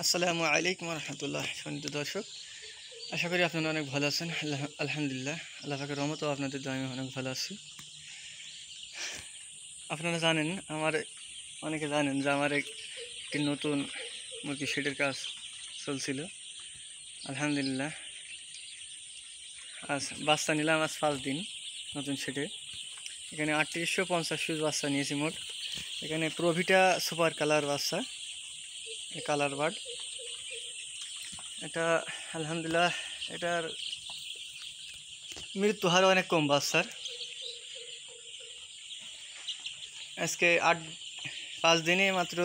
আসসালামু আলাইকুম রহমতুল্লাহ। সম্মানিত দর্শক, আশা করি আপনারা অনেক ভালো আছেন। আলহামদুলিল্লাহ, আল্লাহ পাকের রহমত ও আপনাদের দোয়ায় আমি অনেক ভালো আছি। আপনারা জানেন, অনেকে জানেন যে আমার একটি নতুন মুরগি শেডের কাজ চলছিল। আলহামদুলিল্লাহ, আজ বাচ্চা নিলাম, আজ 5 দিন নতুন শেডে। এখানে 3850 পিস বাচ্চা নিয়েছি মোট। এখানে প্রোভিটা সুপার কালার বাচ্চা, কালার বার্ড। এটা আলহামদুলিল্লাহ, এটার মৃত্যু হার অনেক কম বাচ্চার। আজকে 5 দিনে মাত্র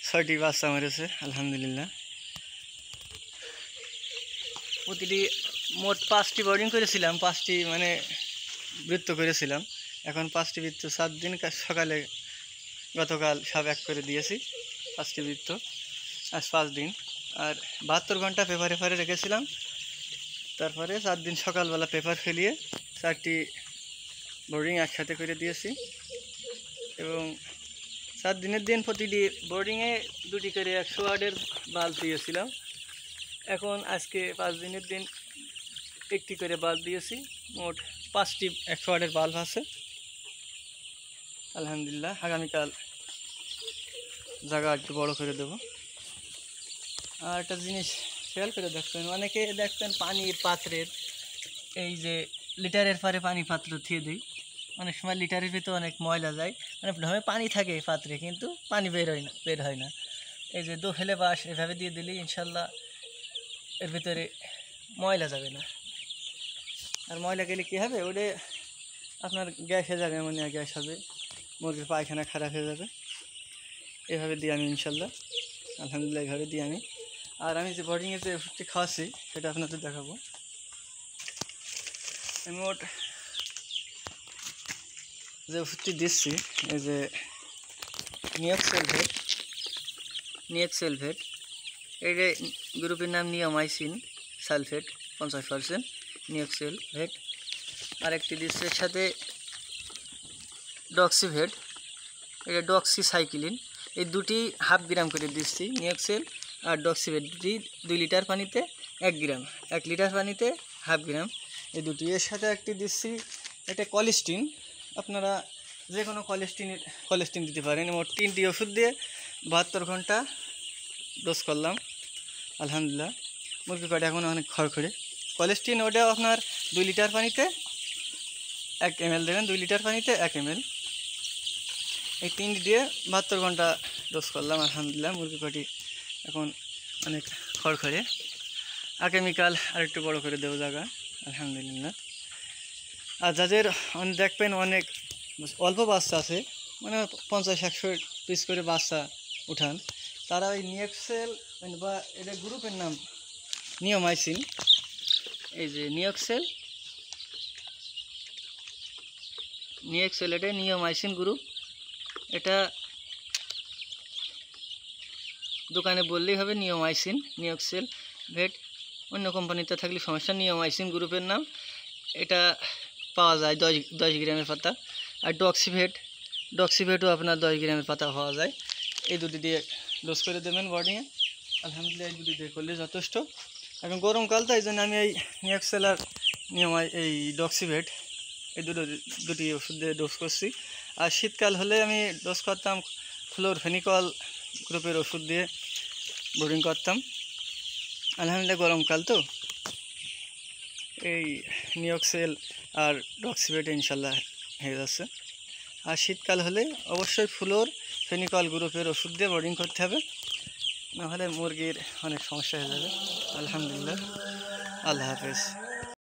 6টি বাচ্চা মেরেছে আলহামদুলিল্লাহ। প্রতিটি মোট 5টি বোর্ডিং করেছিলাম, 5টি মানে বৃত্ত করেছিলাম। এখন 5টি বৃত্ত 7 দিন সকালে গতকাল সব এক করে দিয়েছি 5টি বৃত্ত। আজ 5 দিন আর 72 ঘন্টা পেপারে রেখেছিলাম। তারপরে 4 দিন সকালবেলা পেপার ফেলিয়ে 4টি বোর্ডিং একসাথে করে দিয়েছি এবং 7 দিনের দিন প্রতিটি বোর্ডিংয়ে 2টি করে 100 ওয়াটের বাল্ব দিয়েছিলাম। এখন আজকে 5 দিনের দিন 1টি করে বাল্ব দিয়েছি। মোট 5টি 100 ওয়াটের বাল্ব আছে আলহামদুলিল্লাহ। আগামীকাল জায়গা একটু বড় করে দেব। আর একটা জিনিস খেয়াল করে দেখবেন, অনেকে দেখবেন পানির পাত্রের এই যে লিটারের পরে পানি পাত্র থিয়ে দিই, অনেক সময় লিটারের ভিতরে অনেক ময়লা যায়, অনেক সময় পানি থাকে পাত্রে কিন্তু পানি বের হয় না। এই যে 2 ফেলে বাঁশ এভাবে দিয়ে দিলেই ইনশাল্লাহ এর ভিতরে ময়লা যাবে না। আর ময়লা গেলে কী হবে, ওটা আপনার গ্যাস হয়ে যাবে, অ্যামোনিয়া গ্যাস হবে, মুরগির পায়খানা খারাপ হয়ে যাবে। এভাবে দিই আমি ইনশাল্লাহ, আলহামদুলিল্লাহ এভাবে দিই আমি। আর আমি যে বোর্ডিংয়ে যে ওষুধটি খাওয়াচ্ছি সেটা আপনাদের দেখাবো। আমি মোট যে ওষুধটি দিচ্ছি, এই যে নিয়ক্সেলভেট, এই যে গ্রুপের নাম নিওমাইসিন সালফেট 50%, নিয়ক্সেলভেট। আরেকটি দিচ্ছে সাথে ডক্সিভেট, এটা ডক্সিসাইক্লিন। এই দুটি 1/2 গ্রাম করে দিচ্ছি, নিয়ক্সেল আর ডক্সিভেট দুটি 2 লিটার পানিতে 1 গ্রাম, 1 লিটার পানিতে 1/2 গ্রাম এই দুটি। এর সাথে একটি দিচ্ছি, এটা কলিস্টিন। আপনারা যে কোনো কলিস্টিন দিতে পারেন। মোট 3টি ওষুধ দিয়ে 72 ঘন্টা ডোজ করলাম আলহামদুলিল্লাহ। মুরগি কটা এখন অনেক খড়খড়ে। কলিস্টিন ওটাও আপনার 2 লিটার পানিতে 1 ml দেবেন, 2 লিটার পানিতে 1 ml। এই 3টি দিয়ে 72 ঘন্টা ডোজ করলাম আলহামদুলিল্লাহ। মুরগি কটি এখন অনেক খড়খড়ে। আগামীকাল আরেকটু বড় করে দেবো জায়গা আলহামদুলিল্লাহ। আর যাদের দেখবেন অনেক অল্প বাচ্চা আছে, মানে 50-100 পিস করে বাচ্চা উঠান, তারা ওই নিয়ক্সেল বা এটা গ্রুপের নাম নিওমাইসিন, এই যে নিয়ক্সেল এটা নিওমাইসিন গ্রুপ। এটা দোকানে বললেই হবে নিয়ক্সেল ভেট। অন্য কোম্পানিতে থাকলে সমস্যা, নিওমাইসিন গ্রুপের নাম। এটা পাওয়া যায় 10 গ্রামের পাতা। আর ডক্সিভেটও আপনার 10 গ্রামের পাতা পাওয়া যায়। এই দুটি দিয়ে ডোজ করে দেবেন বডিংয়ে আলহামদুলিল্লাহ। এই দুটি দিয়ে করলে যথেষ্ট। এখন গরমকাল তো এই জন্য আমি এই নিয়ক্সেল আর এই ডক্সিভেট এই দুটি ওষুধ দিয়ে ডোজ করছি। আর শীতকাল হলে আমি ডোজ করতাম ফ্লোরফেনিকল গ্রুপের ওষুধ দিয়ে বোর্ডিং করতাম আলহামদুলিল্লাহ। গরমকাল তো এই নিয়ক্সেল আর ডক্সিভেট ইনশাল্লাহ হয়ে যাচ্ছে। আর শীতকাল হলে অবশ্যই ফ্লোরফেনিকল গ্রুপের ওষুধ দিয়ে বোর্ডিং করতে হবে, নাহলে মুরগির অনেক সমস্যা হয়ে যাবে আলহামদুলিল্লাহ। আল্লাহ হাফেজ।